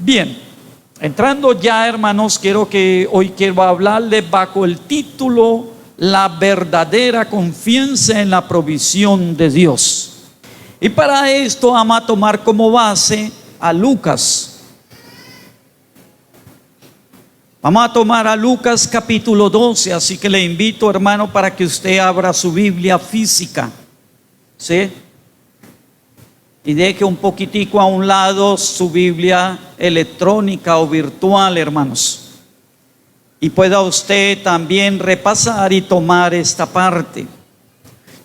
Bien, entrando ya, hermanos, quiero hablarles bajo el título La verdadera confianza en la provisión de Dios. Y para esto vamos a tomar como base a Lucas. Vamos a tomar a Lucas capítulo 12, así que le invito, hermano, para que usted abra su Biblia física, ¿sí? Y deje un poquitico a un lado su Biblia electrónica o virtual, hermanos. Y pueda usted también repasar y tomar esta parte.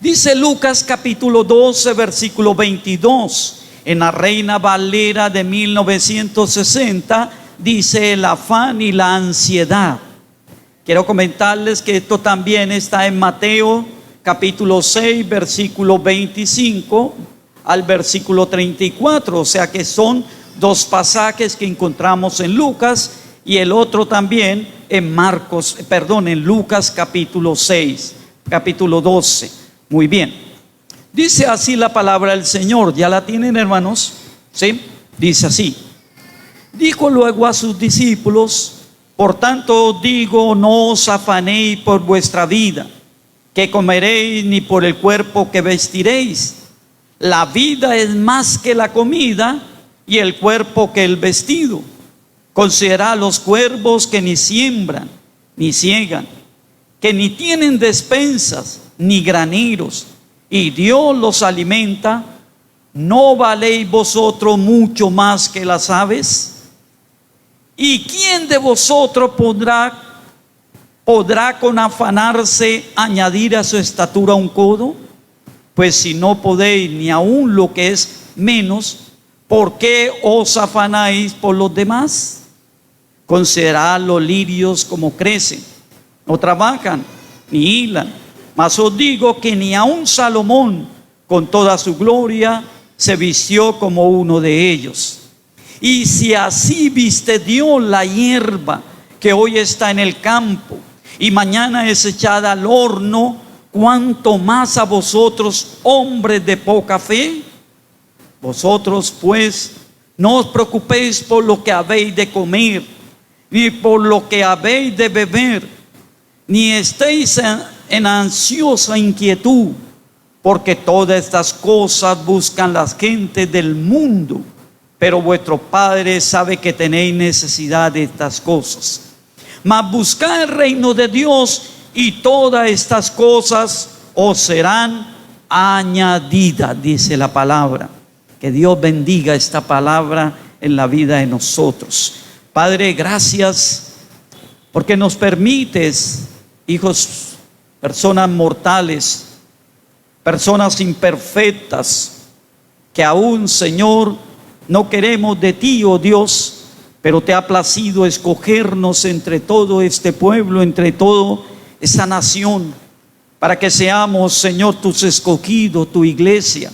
Dice Lucas capítulo 12, versículo 22, en la Reina Valera de 1960, dice el afán y la ansiedad. Quiero comentarles que esto también está en Mateo capítulo 6, versículo 25 al versículo 34, o sea que son dos pasajes que encontramos en Lucas y el otro también en Lucas capítulo 6, capítulo 12. Muy bien. Dice así la palabra del Señor. ¿Ya la tienen, hermanos? ¿Sí? Dice así. Dijo luego a sus discípulos: por tanto os digo, no os afanéis por vuestra vida, que comeréis, ni por el cuerpo que vestiréis. La vida es más que la comida, y el cuerpo que el vestido. Considerad los cuervos, que ni siembran, ni siegan, que ni tienen despensas, ni graneros, y Dios los alimenta. ¿No valéis vosotros mucho más que las aves? ¿Y quién de vosotros podrá con afanarse añadir a su estatura un codo? Pues si no podéis ni aun lo que es menos, ¿por qué os afanáis por los demás? Considerad los lirios como crecen, no trabajan ni hilan, mas os digo que ni aun Salomón con toda su gloria se vistió como uno de ellos. Y si así viste Dios la hierba que hoy está en el campo y mañana es echada al horno, ¿cuánto más a vosotros, hombres de poca fe? Vosotros pues no os preocupéis por lo que habéis de comer, ni por lo que habéis de beber, ni estéis en ansiosa inquietud, porque todas estas cosas buscan las gentes del mundo, pero vuestro Padre sabe que tenéis necesidad de estas cosas. Mas buscad el reino de Dios, y todas estas cosas os serán añadidas, dice la palabra. Que Dios bendiga esta palabra en la vida de nosotros. Padre, gracias porque nos permites, hijos, personas mortales, personas imperfectas, que aún, Señor, no queremos de ti, oh Dios, pero te ha placido escogernos entre todo este pueblo, entre todo esa nación, para que seamos, Señor, tus escogidos, tu iglesia.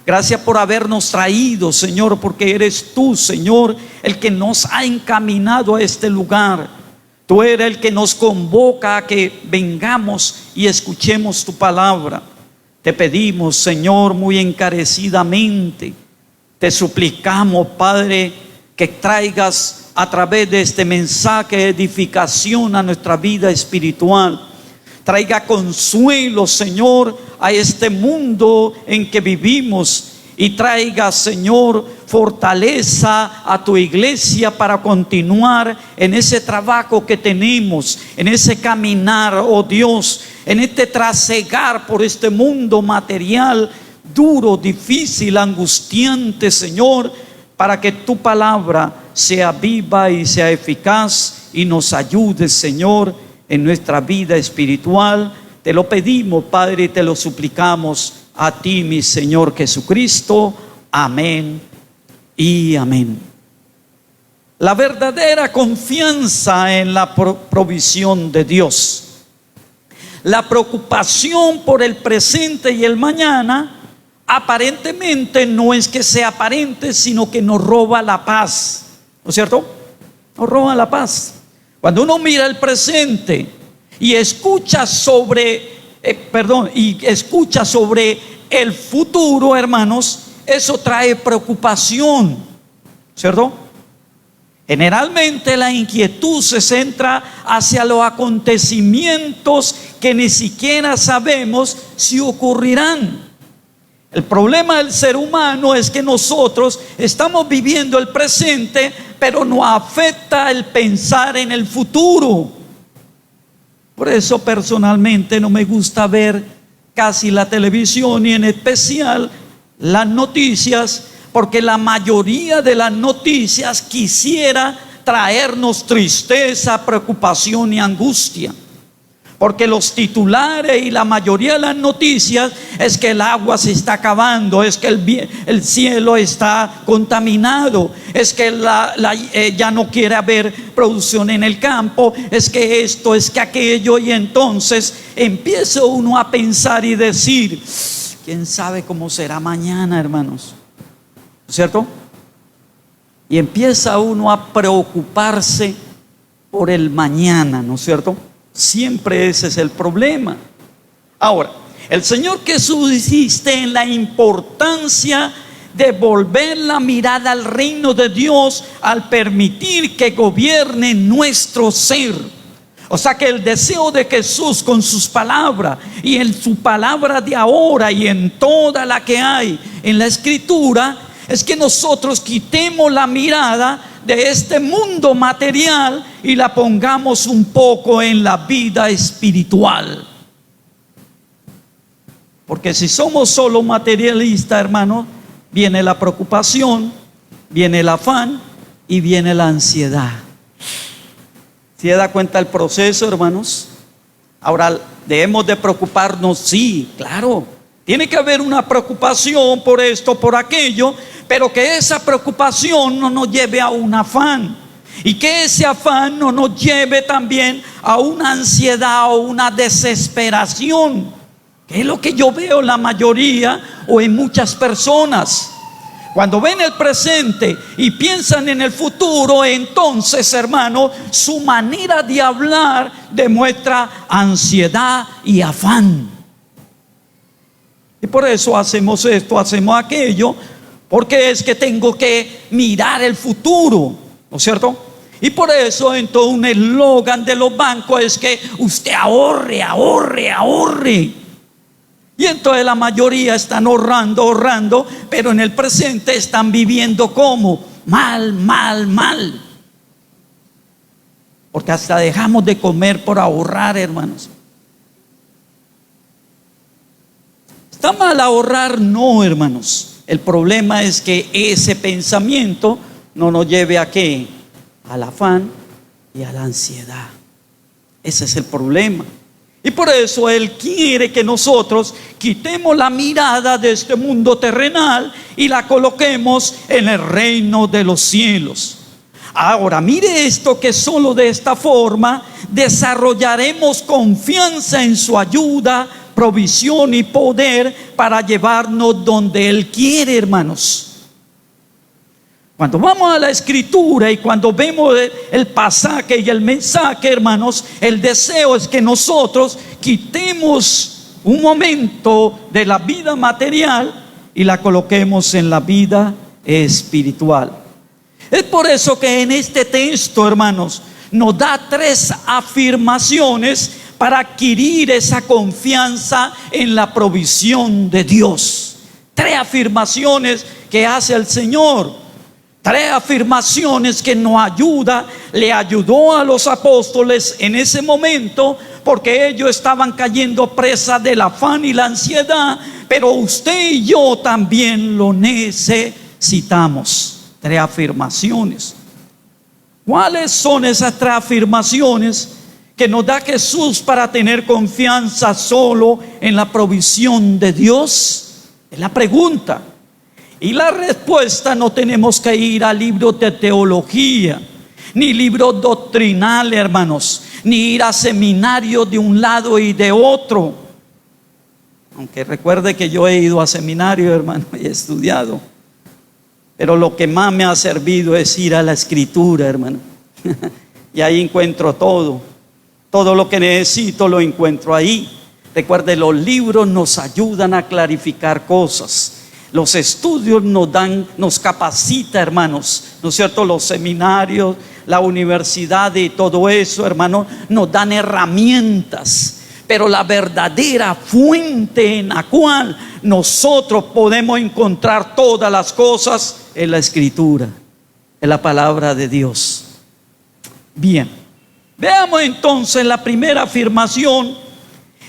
Gracias por habernos traído, Señor, porque eres tú, Señor, el que nos ha encaminado a este lugar. Tú eres el que nos convoca a que vengamos y escuchemos tu palabra. Te pedimos, Señor, muy encarecidamente, te suplicamos, Padre, que traigas a través de este mensaje de edificación a nuestra vida espiritual. Traiga consuelo, Señor, a este mundo en que vivimos, y traiga, Señor, fortaleza a tu iglesia para continuar en ese trabajo que tenemos, en ese caminar, oh Dios, en este trasegar por este mundo material duro, difícil, angustiante, Señor, para que tu palabra sea viva y sea eficaz y nos ayude, Señor, en nuestra vida espiritual. Te lo pedimos, Padre, y te lo suplicamos a ti, mi Señor Jesucristo. Amén y amén. La verdadera confianza en la provisión de Dios. La preocupación por el presente y el mañana aparentemente no es que sea aparente, sino que nos roba la paz, ¿no es cierto? Nos roba la paz. Cuando uno mira el presente y escucha sobre el futuro, hermanos, eso trae preocupación, ¿cierto? Generalmente la inquietud se centra hacia los acontecimientos que ni siquiera sabemos si ocurrirán. El problema del ser humano es que nosotros estamos viviendo el presente, pero nos afecta el pensar en el futuro. Por eso personalmente no me gusta ver casi la televisión y en especial las noticias, porque la mayoría de las noticias quisiera traernos tristeza, preocupación y angustia. Porque los titulares y la mayoría de las noticias es que el agua se está acabando, es que el cielo está contaminado, es que ya no quiere haber producción en el campo, es que esto, es que aquello, y entonces empieza uno a pensar y decir, ¿quién sabe cómo será mañana, hermanos? ¿Cierto? Y empieza uno a preocuparse por el mañana, ¿no es cierto? Siempre ese es el problema. Ahora, el Señor Jesús insiste en la importancia de volver la mirada al reino de Dios al permitir que gobierne nuestro ser. O sea que el deseo de Jesús con sus palabras y en su palabra de ahora y en toda la que hay en la Escritura es que nosotros quitemos la mirada de este mundo material y la pongamos un poco en la vida espiritual. Porque si somos solo materialistas, hermano, viene la preocupación, viene el afán y viene la ansiedad. ¿Se da cuenta el proceso, hermanos? Ahora, ¿debemos de preocuparnos? Sí, claro. Tiene que haber una preocupación por esto, por aquello, pero que esa preocupación no nos lleve a un afán. Y que ese afán no nos lleve también a una ansiedad o una desesperación, que es lo que yo veo en la mayoría o en muchas personas. Cuando ven el presente y piensan en el futuro, entonces, hermano, su manera de hablar demuestra ansiedad y afán. Y por eso hacemos esto, hacemos aquello, porque es que tengo que mirar el futuro, ¿no es cierto? Y por eso entonces un eslogan de los bancos es que usted ahorre, ahorre, ahorre. Y entonces la mayoría están ahorrando, pero en el presente están viviendo como mal, mal, mal. Porque hasta dejamos de comer por ahorrar, hermanos. ¿Está mal ahorrar? No, hermanos. El problema es que ese pensamiento no nos lleve a ¿qué? Al afán y a la ansiedad. Ese es el problema. Y por eso Él quiere que nosotros quitemos la mirada de este mundo terrenal y la coloquemos en el reino de los cielos. Ahora, mire esto, que solo de esta forma desarrollaremos confianza en su ayuda, provisión y poder para llevarnos donde Él quiere, hermanos. Cuando vamos a la Escritura y cuando vemos el pasaje y el mensaje, hermanos, el deseo es que nosotros quitemos un momento de la vida material y la coloquemos en la vida espiritual. Es por eso que en este texto, hermanos, nos da 3 afirmaciones para adquirir esa confianza en la provisión de Dios. 3 afirmaciones que hace el Señor. 3 afirmaciones que nos ayuda, le ayudó a los apóstoles en ese momento, porque ellos estaban cayendo presa del afán y la ansiedad, pero usted y yo también lo necesitamos. 3 afirmaciones. ¿Cuáles son esas 3 afirmaciones que nos da Jesús para tener confianza solo en la provisión de Dios? Es la pregunta. Y la respuesta, no tenemos que ir a libros de teología, ni libros doctrinales, hermanos, ni ir a seminarios de un lado y de otro. Aunque recuerde que yo he ido a seminario, hermano, y he estudiado. Pero lo que más me ha servido es ir a la Escritura, hermano. Y ahí encuentro todo. Todo lo que necesito lo encuentro ahí. Recuerde, los libros nos ayudan a clarificar cosas. Los estudios nos capacita, hermanos, ¿no es cierto? Los seminarios, la universidad y todo eso, hermanos, nos dan herramientas. Pero la verdadera fuente en la cual nosotros podemos encontrar todas las cosas es la Escritura, es la palabra de Dios. Bien, veamos entonces la primera afirmación.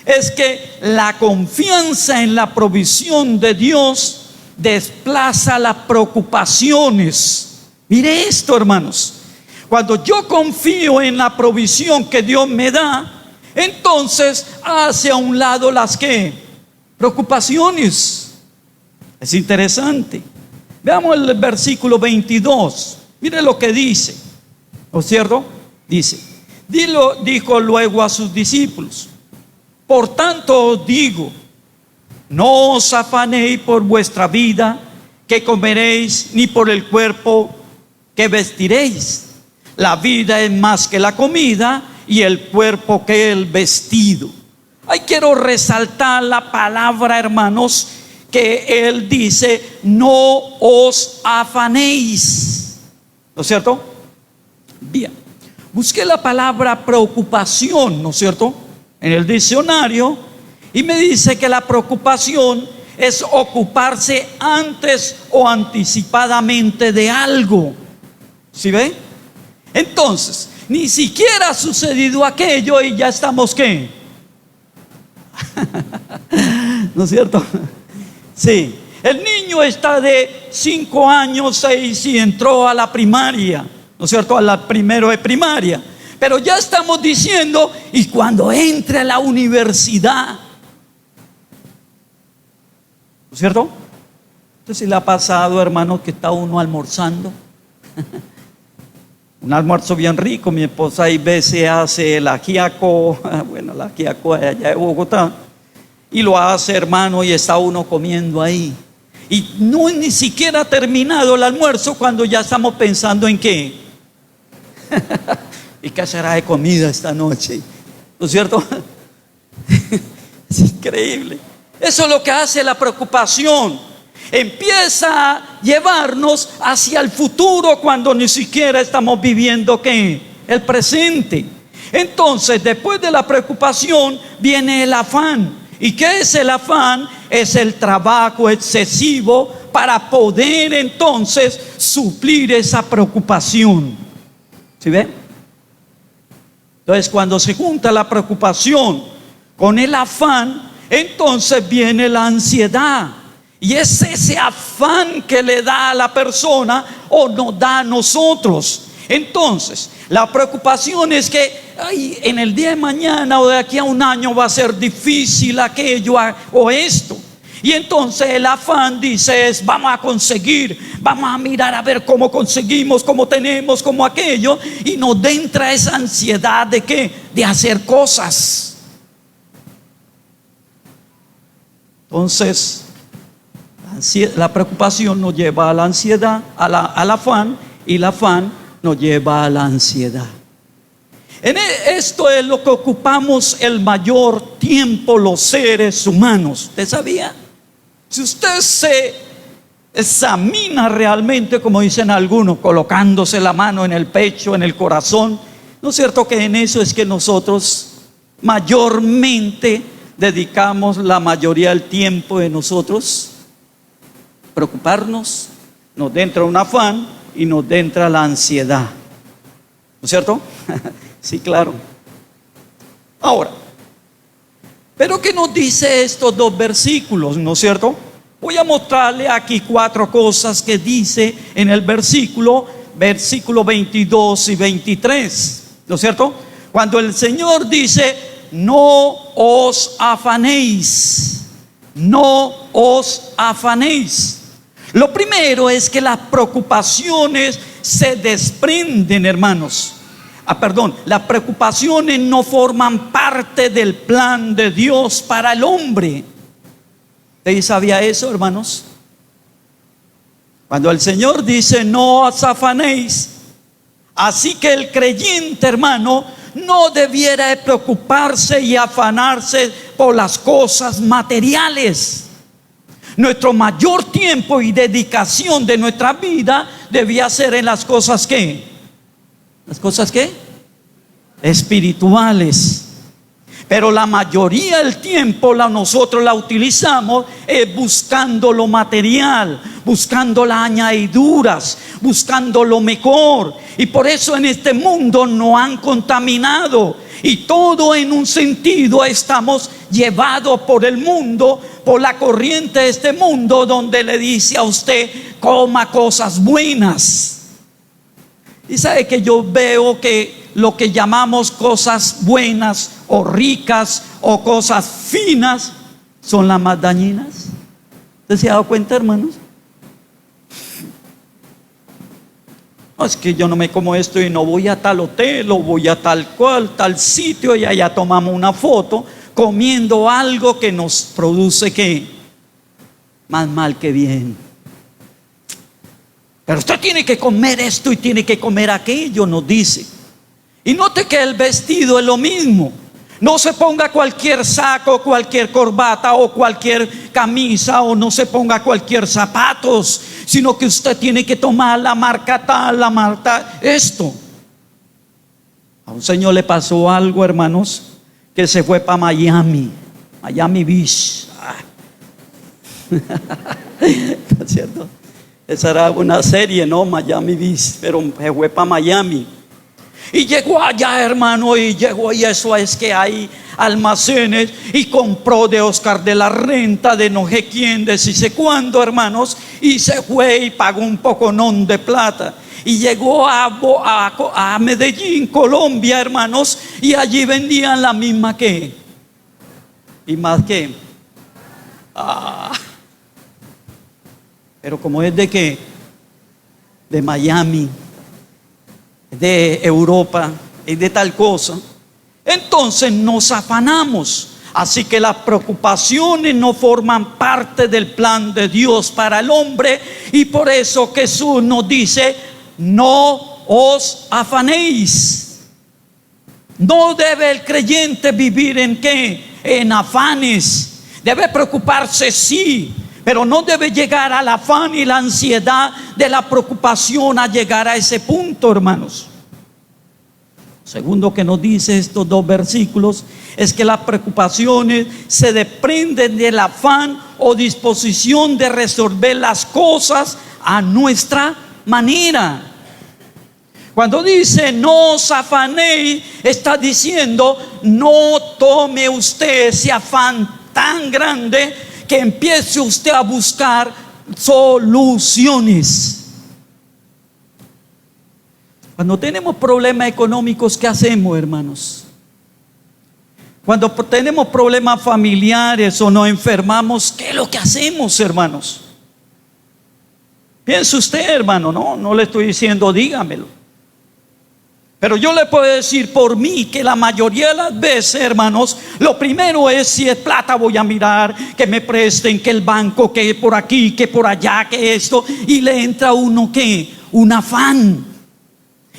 Es que la confianza en la provisión de Dios desplaza las preocupaciones. Mire esto, hermanos. Cuando yo confío en la provisión que Dios me da, entonces hace a un lado las ¿qué? Preocupaciones. Es interesante. Veamos el versículo 22. Mire lo que dice. ¿No es cierto? Dice, dijo luego a sus discípulos: por tanto os digo, no os afanéis por vuestra vida, que comeréis, ni por el cuerpo que vestiréis. La vida es más que la comida, y el cuerpo que el vestido. Ahí quiero resaltar la palabra, hermanos, que él dice: no os afanéis. ¿No es cierto? Bien, busqué la palabra preocupación, ¿no es cierto?, en el diccionario, y me dice que la preocupación es ocuparse antes o anticipadamente de algo. ¿Sí ve? Entonces, ni siquiera ha sucedido aquello y ya estamos ¿qué? ¿No es cierto? Sí, el niño está de 5 años, 6 y entró a la primaria, ¿no es cierto? A la primero de primaria. Pero ya estamos diciendo, y cuando entre a la universidad, ¿no es cierto? Entonces, ¿le ha pasado, hermano, que está uno almorzando? Un almuerzo bien rico. Mi esposa ahí veces hace el ajiaco, bueno, el ajiaco allá de Bogotá, y lo hace, hermano, y está uno comiendo ahí. Y no ni siquiera ha terminado el almuerzo cuando ya estamos pensando en qué. ¿Y qué será de comida esta noche? ¿No es cierto? Es increíble. Eso es lo que hace la preocupación. Empieza a llevarnos hacia el futuro cuando ni siquiera estamos viviendo ¿qué? El presente. Entonces, después de la preocupación viene el afán. ¿Y qué es el afán? Es el trabajo excesivo para poder entonces suplir esa preocupación. ¿Sí ve? Entonces, cuando se junta la preocupación con el afán, entonces viene la ansiedad. Y es ese afán que le da a la persona o nos da a nosotros. Entonces, la preocupación es que ay, en el día de mañana o de aquí a un año va a ser difícil aquello o esto. Y entonces el afán dice es, vamos a conseguir, vamos a mirar a ver cómo conseguimos, cómo tenemos, cómo aquello. Y nos entra esa ansiedad de ¿qué? De hacer cosas. Entonces, la preocupación nos lleva a la ansiedad, al afán, y el afán nos lleva a la ansiedad. Esto es lo que ocupamos el mayor tiempo los seres humanos. ¿Usted sabía? Si usted se examina realmente, como dicen algunos, colocándose la mano en el pecho, en el corazón, ¿no es cierto que en eso es que nosotros mayormente dedicamos la mayoría del tiempo de nosotros? Preocuparnos, nos entra un afán y nos entra la ansiedad. ¿No es cierto? Sí, claro. Ahora, pero ¿qué nos dice estos dos versículos? ¿No es cierto? Voy a mostrarle aquí 4 cosas que dice en el versículo 22 y 23. ¿No es cierto? Cuando el Señor dice, no os afanéis, no os afanéis. Lo primero es que las preocupaciones se desprenden, hermanos. Las preocupaciones no forman parte del plan de Dios para el hombre. ¿Usted sabía eso, hermanos? Cuando el Señor dice no os afanéis, así que el creyente, hermano, no debiera de preocuparse y afanarse por las cosas materiales. Nuestro mayor tiempo y dedicación de nuestra vida debía ser en las cosas ¿qué? ¿Las cosas qué? Espirituales. Pero la mayoría del tiempo nosotros la utilizamos buscando lo material, buscando las añadiduras, buscando lo mejor. Y por eso en este mundo nos han contaminado. Y todo en un sentido estamos llevados por el mundo, por la corriente de este mundo, donde le dice a usted: coma cosas buenas. Y sabe que yo veo que lo que llamamos cosas buenas o ricas o cosas finas son las más dañinas. ¿Usted se ha dado cuenta, hermanos? No, es que yo no me como esto y no voy a tal hotel o voy a tal cual, tal sitio, y allá tomamos una foto comiendo algo que nos produce ¿qué? Más mal que bien. Pero usted tiene que comer esto y tiene que comer aquello, nos dice. Y note que el vestido es lo mismo. No se ponga cualquier saco, cualquier corbata o cualquier camisa, o no se ponga cualquier zapatos, sino que usted tiene que tomar la marca tal, la marca esto. A un señor le pasó algo, hermanos, que se fue para Miami Beach. ¿No es cierto? Esa era una serie, ¿no? Miami Beach, pero se fue para Miami. Y llegó allá, hermano, y eso es que hay almacenes, y compró de Oscar de la Renta, de no sé quién, de si sé cuándo, hermanos, y se fue y pagó un poconón de plata. Y llegó a Medellín, Colombia, hermanos, y allí vendían la misma que, y más que, pero como es de qué, de Miami, de Europa y de tal cosa, entonces nos afanamos. Así que las preocupaciones no forman parte del plan de Dios para el hombre, y por eso Jesús nos dice: no os afanéis. No debe el creyente vivir en qué, en afanes. Debe preocuparse, sí, pero no debe llegar al afán y la ansiedad de la preocupación a llegar a ese punto, hermanos. Segundo que nos dice estos dos versículos es que las preocupaciones se desprenden del afán o disposición de resolver las cosas a nuestra manera. Cuando dice no os afanéis, está diciendo: no tome usted ese afán tan grande que empiece usted a buscar soluciones. Cuando tenemos problemas económicos, ¿qué hacemos, hermanos? Cuando tenemos problemas familiares o nos enfermamos, ¿qué es lo que hacemos, hermanos? Piense usted, hermano, no le estoy diciendo dígamelo, pero yo le puedo decir por mí que la mayoría de las veces, hermanos, lo primero es: si es plata voy a mirar, que me presten, que el banco, que por aquí, que por allá, que esto, y le entra uno ¿qué? Un afán.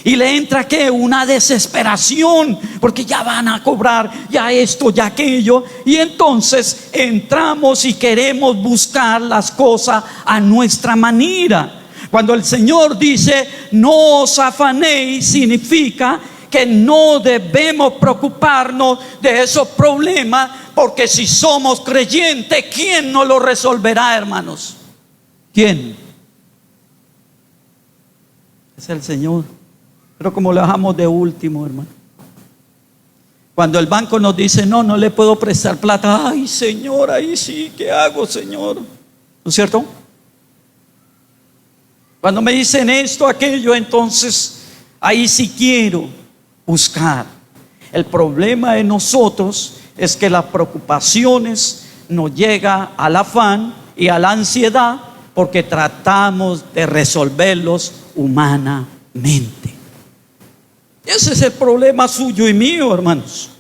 Y le entra ¿qué? Una desesperación, porque ya van a cobrar, ya esto, ya aquello. Y entonces entramos y queremos buscar las cosas a nuestra manera. Cuando el Señor dice no os afanéis, significa que no debemos preocuparnos de esos problemas, porque si somos creyentes, ¿quién nos lo resolverá, hermanos? ¿Quién? Es el Señor. Pero como lo dejamos de último, hermano. Cuando el banco nos dice no le puedo prestar plata, ay, Señor, ahí sí, ¿qué hago, Señor? ¿No es cierto? Cuando me dicen esto, aquello, entonces ahí sí quiero buscar. El problema de nosotros es que las preocupaciones nos llegan al afán y a la ansiedad, porque tratamos de resolverlos humanamente. Ese es el problema suyo y mío, hermanos.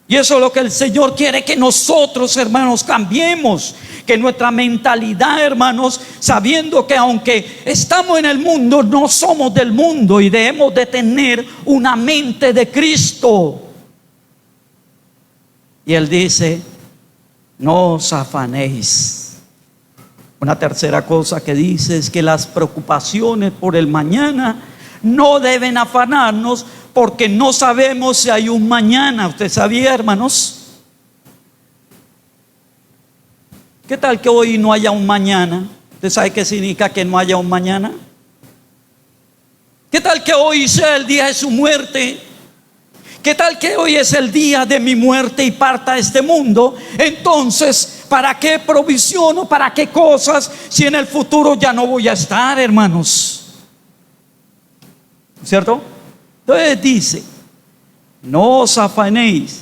Y eso es lo que el Señor quiere que nosotros, hermanos, cambiemos. Que nuestra mentalidad, hermanos, sabiendo que aunque estamos en el mundo, no somos del mundo, y debemos de tener una mente de Cristo. Y Él dice: no os afanéis. Una tercera cosa que dice es que las preocupaciones por el mañana no deben afanarnos, porque no sabemos si hay un mañana. ¿Usted sabía, hermanos? ¿Qué tal que hoy no haya un mañana? ¿Usted sabe qué significa que no haya un mañana? ¿Qué tal que hoy sea el día de su muerte? ¿Qué tal que hoy es el día de mi muerte y parta de este mundo? Entonces, ¿para qué provisiono? ¿Para qué cosas si en el futuro ya no voy a estar, hermanos? ¿Cierto? Entonces dice, no os afanéis,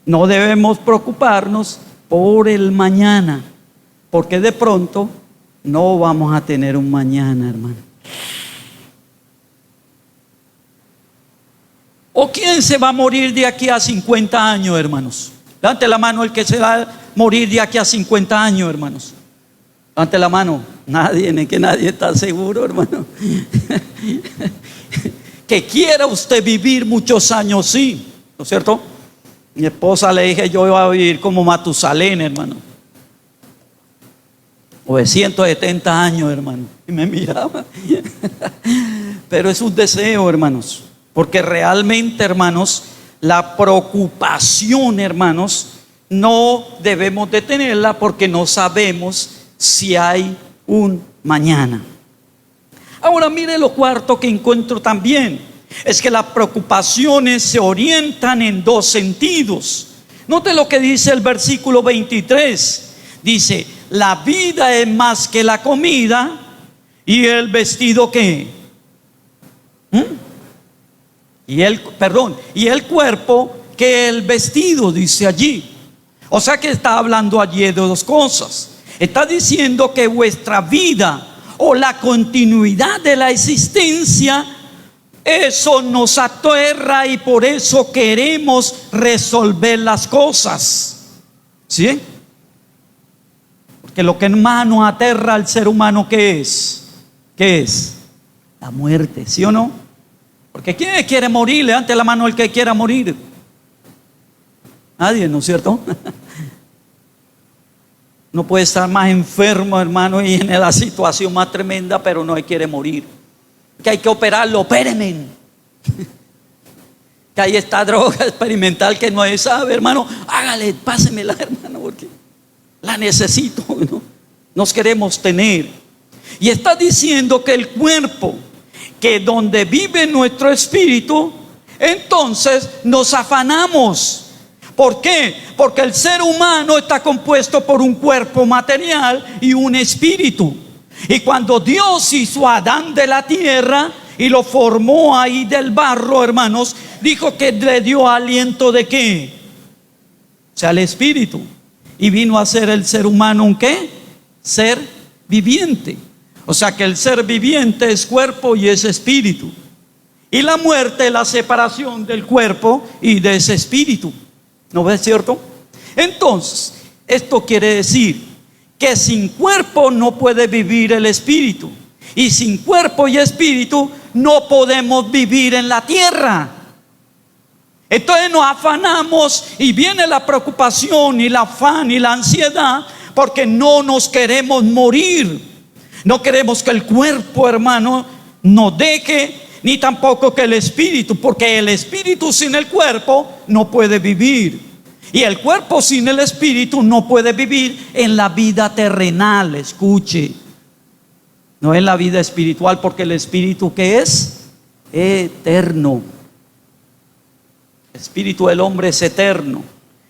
no debemos preocuparnos por el mañana, porque de pronto no vamos a tener un mañana, hermano. ¿O quién se va a morir de aquí a 50 años, hermanos? Levante la mano el que se va a morir de aquí a 50 años, hermanos. Levante la mano. Nadie, ni que nadie está seguro, hermano. Que quiera usted vivir muchos años, sí, ¿no es cierto? Mi esposa le dije, yo iba a vivir como Matusalén, hermano. O de 170 años, hermano. Y me miraba. Pero es un deseo, hermanos. Porque realmente, hermanos, la preocupación, hermanos, no debemos de tenerla, porque no sabemos si hay un mañana. Ahora mire lo cuarto que encuentro también. Es que las preocupaciones se orientan en dos sentidos. Note lo que dice el versículo 23. Dice, la vida es más que la comida, y el vestido ¿qué? Y el cuerpo que el vestido, dice allí. O sea que está hablando allí de dos cosas. Está diciendo que vuestra vida o la continuidad de la existencia, eso nos aterra, y por eso queremos resolver las cosas. ¿Sí? Porque lo que más nos aterra al ser humano, ¿qué es? ¿Qué es? La muerte, ¿sí o no? Porque ¿quién quiere morir? Levante la mano el que quiera morir. Nadie, ¿no es cierto? No puede estar más enfermo, hermano, y en la situación más tremenda, pero no quiere morir. Que hay que operarlo, opérenme. Que hay esta droga experimental que no se sabe, hermano. Hágale, pásemela, hermano, porque la necesito, ¿no? Nos queremos tener. Y está diciendo que el cuerpo, que donde vive nuestro espíritu, entonces nos afanamos. ¿Por qué? Porque el ser humano está compuesto por un cuerpo material y un espíritu. Y cuando Dios hizo a Adán de la tierra y lo formó ahí del barro, hermanos, dijo que le dio aliento ¿de qué? O sea, el espíritu. Y vino a ser el ser humano ¿un qué? Ser viviente. O sea que el ser viviente es cuerpo y es espíritu. Y la muerte es la separación del cuerpo y de ese espíritu. ¿No es cierto? Entonces, esto quiere decir que sin cuerpo no puede vivir el espíritu. Y sin cuerpo y espíritu no podemos vivir en la tierra. Entonces nos afanamos y viene la preocupación y el afán y la ansiedad, porque no nos queremos morir. No queremos que el cuerpo, hermano, nos deje, ni tampoco que el espíritu, porque el espíritu sin el cuerpo no puede vivir. Y el cuerpo sin el espíritu no puede vivir en la vida terrenal. Escuche, no en la vida espiritual, porque el espíritu ¿qué es? Eterno. El espíritu del hombre es eterno.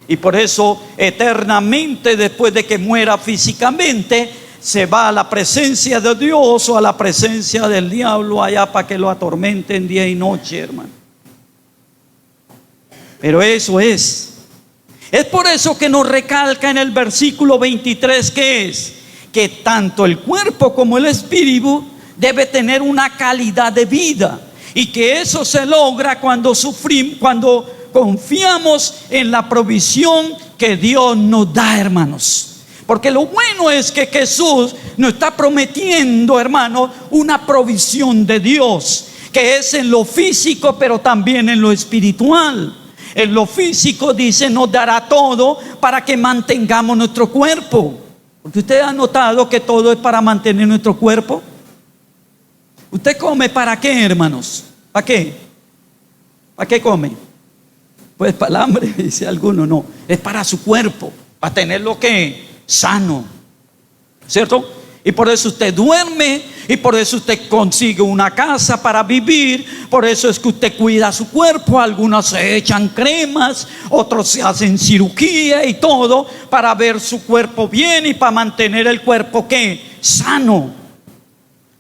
Y por eso eternamente, después de que muera físicamente, se va a la presencia de Dios o a la presencia del diablo allá para que lo atormenten día y noche, hermano. Pero eso es por eso que nos recalca en el versículo 23 que es que tanto el cuerpo como el espíritu debe tener una calidad de vida, y que eso se logra cuando confiamos en la provisión que Dios nos da, hermanos. Porque lo bueno es que Jesús nos está prometiendo, hermano, una provisión de Dios, que es en lo físico, pero también en lo espiritual. En lo físico dice, nos dará todo para que mantengamos nuestro cuerpo. Porque usted ha notado que todo es para mantener nuestro cuerpo. ¿Usted come para qué, hermanos? ¿Para qué? ¿Para qué come? Pues para el hambre, dice alguno. No, es para su cuerpo, para tenerlo que sano, ¿cierto? Y por eso usted duerme, y por eso usted consigue una casa para vivir. Por eso es que usted cuida su cuerpo. Algunos se echan cremas, otros se hacen cirugía y todo para ver su cuerpo bien y para mantener el cuerpo ¿qué? Sano.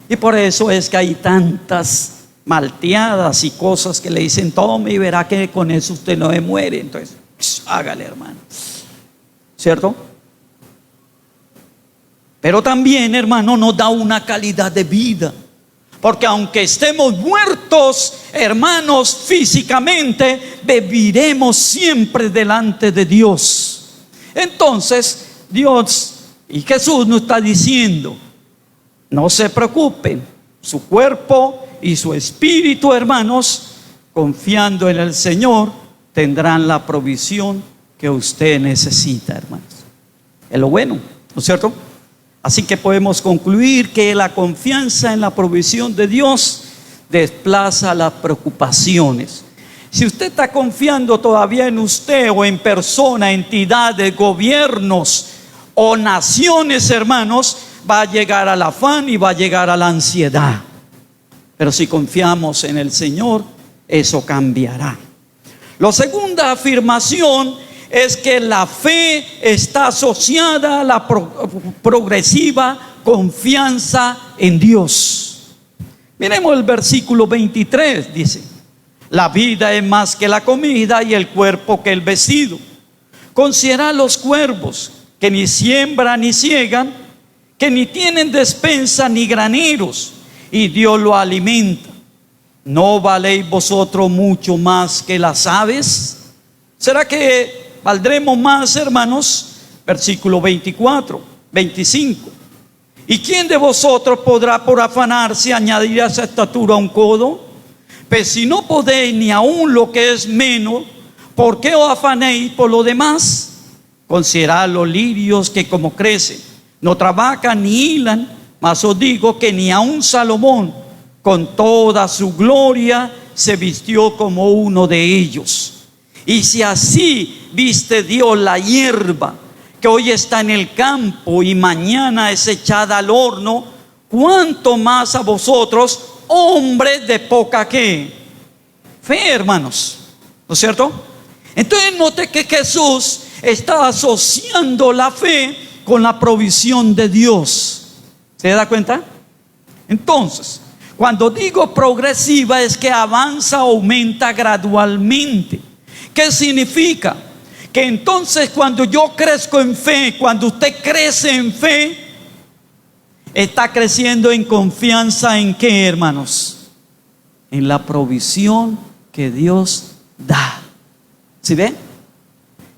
Y por eso es que hay tantas malteadas y cosas que le dicen tome y verá que con eso usted no se muere. Entonces hágale, hermano, ¿cierto? Pero también, hermano, nos da una calidad de vida. Porque aunque estemos muertos, hermanos, físicamente, viviremos siempre delante de Dios. Entonces, Dios y Jesús nos está diciendo, no se preocupen, su cuerpo y su espíritu, hermanos, confiando en el Señor, tendrán la provisión que usted necesita, hermanos. Es lo bueno, ¿no es cierto? Así que podemos concluir que la confianza en la provisión de Dios desplaza las preocupaciones. Si usted está confiando todavía en usted o en persona, entidades, gobiernos o naciones, hermanos, va a llegar al afán y va a llegar a la ansiedad. Pero si confiamos en el Señor, eso cambiará. La segunda afirmación es que la fe está asociada a la progresiva confianza en Dios. Miremos el versículo 23, dice: la vida es más que la comida y el cuerpo que el vestido. Considera los cuervos, que ni siembran ni ciegan, que ni tienen despensa ni graneros, y Dios lo alimenta. ¿No valéis vosotros mucho más que las aves? ¿Será que valdremos más, hermanos? Versículo 24, 25. ¿Y quién de vosotros podrá por afanarse añadir a esa estatura un codo? Pues si no podéis ni aún lo que es menos, ¿por qué os afanéis por lo demás? Considerad los lirios que como crecen, no trabajan ni hilan, mas os digo que ni aun Salomón con toda su gloria se vistió como uno de ellos. Y si así viste Dios la hierba que hoy está en el campo y mañana es echada al horno, ¿cuánto más a vosotros, hombres de poca ¿qué? Fe, hermanos, ¿no es cierto? Entonces note que Jesús está asociando la fe con la provisión de Dios. ¿Se da cuenta? Entonces, cuando digo progresiva es que avanza, aumenta gradualmente. ¿Qué significa? Que entonces cuando yo crezco en fe, cuando usted crece en fe, está creciendo en confianza en ¿qué, hermanos? En la provisión que Dios da. ¿Sí ven?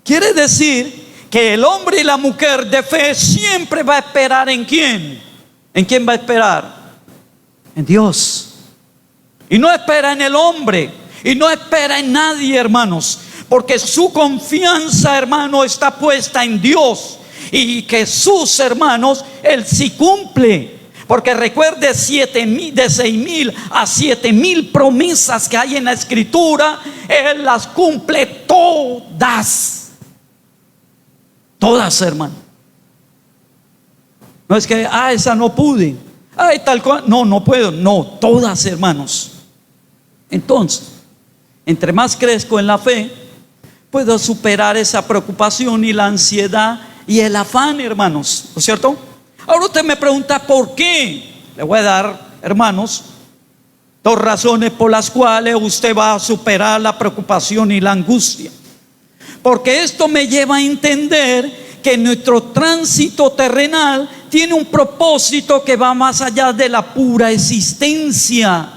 Quiere decir que el hombre y la mujer de fe siempre va a esperar ¿en quién? ¿En quién va a esperar? En Dios. Y no espera en el hombre, y no espera en nadie, hermanos, porque su confianza, hermano, está puesta en Dios. Y Jesús, hermanos, Él sí cumple. Porque recuerde, de 6,000 a 7,000 promesas que hay en la Escritura, Él las cumple todas. Todas, hermano. No es que, esa no pude, tal cual, no puedo. No, todas, hermanos. Entonces, entre más crezco en la fe, puedo superar esa preocupación y la ansiedad y el afán, hermanos, ¿no es cierto? Ahora usted me pregunta ¿por qué? Le voy a dar, hermanos, 2 razones por las cuales usted va a superar la preocupación y la angustia. Porque esto me lleva a entender que nuestro tránsito terrenal tiene un propósito que va más allá de la pura existencia.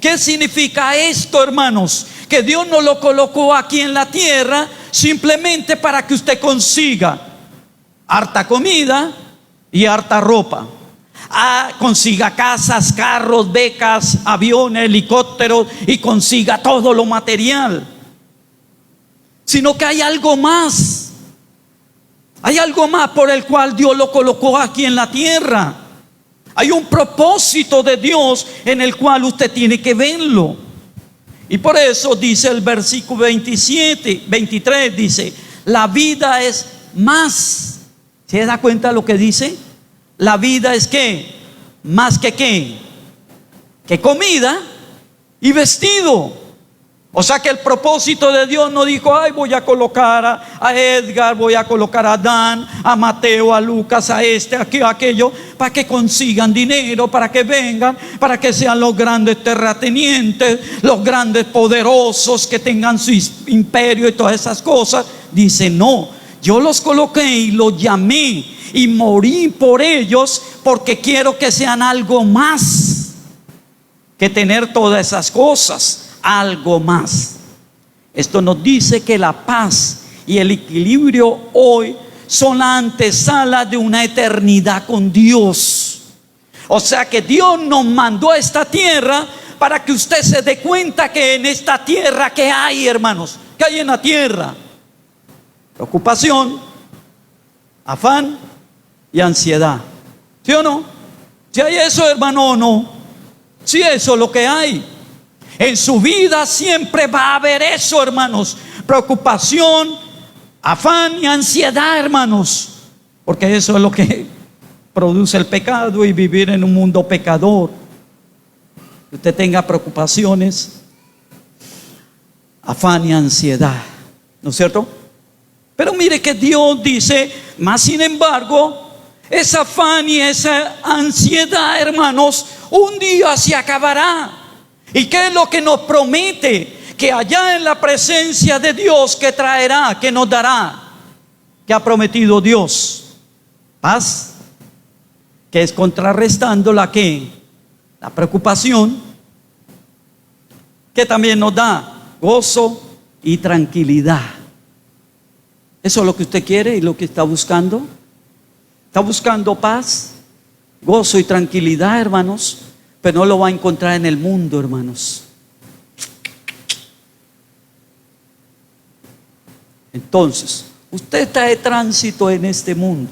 ¿Qué significa esto, hermanos? Que Dios no lo colocó aquí en la tierra simplemente para que usted consiga harta comida y harta ropa, consiga casas, carros, becas, aviones, helicópteros y consiga todo lo material, sino que hay algo más. Hay algo más por el cual Dios lo colocó aquí en la tierra. Hay un propósito de Dios en el cual usted tiene que verlo. Y por eso dice el versículo 23 dice, la vida es más. ¿Se da cuenta lo que dice? La vida es ¿qué? Más que ¿qué? Que comida y vestido. O sea que el propósito de Dios no dijo, ay, voy a colocar a Edgar, voy a colocar a Dan, a Mateo, a Lucas, a a aquello, para que consigan dinero, para que vengan, para que sean los grandes terratenientes, los grandes poderosos que tengan su imperio y todas esas cosas. Dice, no, yo los coloqué y los llamé y morí por ellos porque quiero que sean algo más que tener todas esas cosas. Algo más. Esto nos dice que la paz y el equilibrio hoy son la antesala de una eternidad con Dios. O sea que Dios nos mandó a esta tierra para que usted se dé cuenta que en esta tierra, ¿qué hay, hermanos? ¿Qué hay en la tierra? Preocupación, afán y ansiedad. ¿Sí o no? ¿Si hay eso, hermano, o no? Sí, eso es lo que hay. En su vida siempre va a haber eso, hermanos. Preocupación, afán y ansiedad, hermanos. Porque eso es lo que produce el pecado y vivir en un mundo pecador. Que usted tenga preocupaciones, afán y ansiedad. ¿No es cierto? Pero mire que Dios dice, más sin embargo, esa afán y esa ansiedad, hermanos, un día se acabará. ¿Y qué es lo que nos promete? Que allá en la presencia de Dios, que traerá, que nos dará, que ha prometido Dios, paz, que es contrarrestando la preocupación, que también nos da gozo y tranquilidad. ¿Eso es lo que usted quiere y lo que está buscando? ¿Está buscando paz, gozo y tranquilidad, hermanos? Pero no lo va a encontrar en el mundo, hermanos. Entonces, usted está de tránsito en este mundo.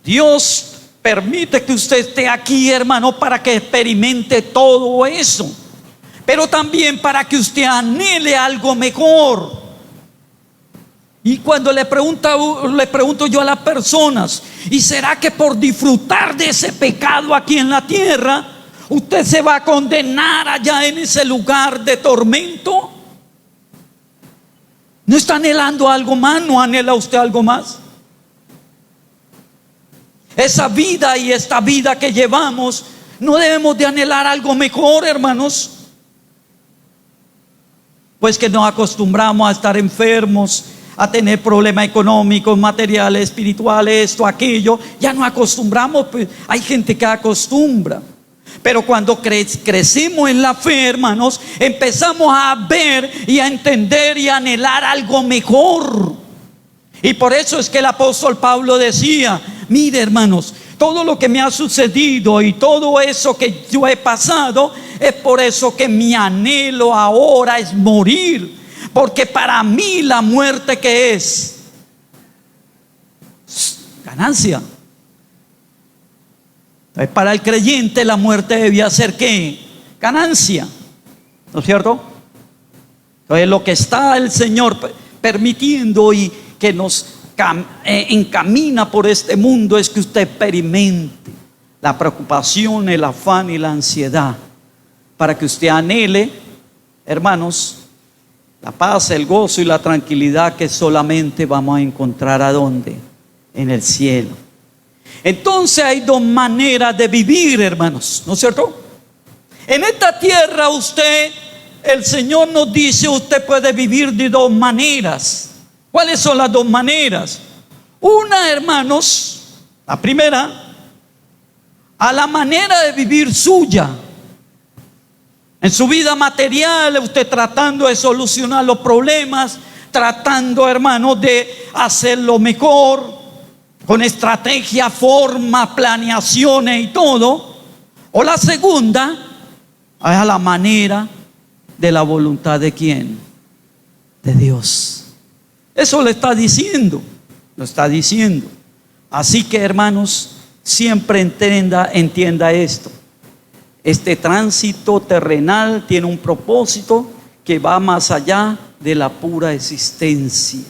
Dios permite que usted esté aquí, hermano, para que experimente todo eso, pero también para que usted anhele algo mejor. Y cuando le pregunto yo a las personas, ¿y será que por disfrutar de ese pecado aquí en la tierra, usted se va a condenar allá en ese lugar de tormento? ¿No está anhelando algo más? ¿No anhela usted algo más? Esa vida y esta vida que llevamos, ¿no debemos de anhelar algo mejor, hermanos? Pues que nos acostumbramos a estar enfermos, a tener problemas económicos, materiales, espirituales, esto, aquello. Ya nos acostumbramos, pues hay gente que acostumbra. Pero cuando crecimos en la fe, hermanos, empezamos a ver y a entender y a anhelar algo mejor. Y por eso es que el apóstol Pablo decía, mire, hermanos, todo lo que me ha sucedido y todo eso que yo he pasado, es por eso que mi anhelo ahora es morir. Porque para mí la muerte, ¿qué es? Ganancia. Entonces, para el creyente la muerte debía ser ¿qué? Ganancia. ¿No es cierto? Entonces lo que está el Señor permitiendo y que nos encamina por este mundo es que usted experimente la preocupación, el afán y la ansiedad, para que usted anhele, hermanos, la paz, el gozo y la tranquilidad que solamente vamos a encontrar ¿a dónde? En el cielo. Entonces hay dos maneras de vivir, hermanos, ¿no es cierto? En esta tierra el Señor nos dice, usted puede vivir de dos maneras. ¿Cuáles son las dos maneras? Una, hermanos, la primera, a la manera de vivir suya. En su vida material, usted tratando de solucionar los problemas, tratando, hermanos, de hacerlo mejor, con estrategia, forma, planeaciones y todo. O la segunda, es a la manera de la voluntad de ¿quién? De Dios. Eso le está diciendo. lo está diciendo. Así que, hermanos, siempre entienda esto. Este tránsito terrenal tiene un propósito que va más allá de la pura existencia.